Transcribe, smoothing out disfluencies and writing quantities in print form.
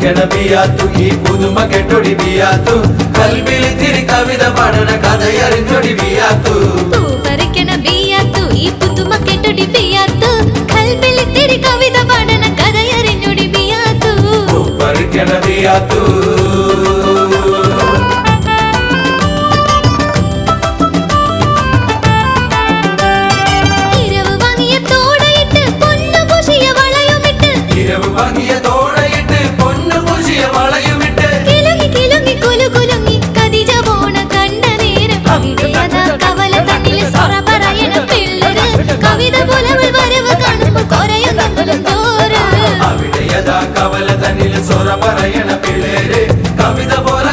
പൂപ്പറിക്കണ ബിയാത്തു ഈ പുതുമ കെട്ടൊടി ബിയാത്തു കൽബിലിത്തിരി കവിത പഠന കഥയറിഞ്ഞൊടി ബിയാത്തു പൂപ്പറിക്കണ ബിയാത്തു ഈ പുതുമ കെട്ടൊടി ബിയാത്തു കൽബിലിത്തിരി കവിത പഠന കഥയറിഞ്ഞൊടി ബിയാത്തു പൂപ്പറിക്കണ ബിയാത്തു കവിത പോലെ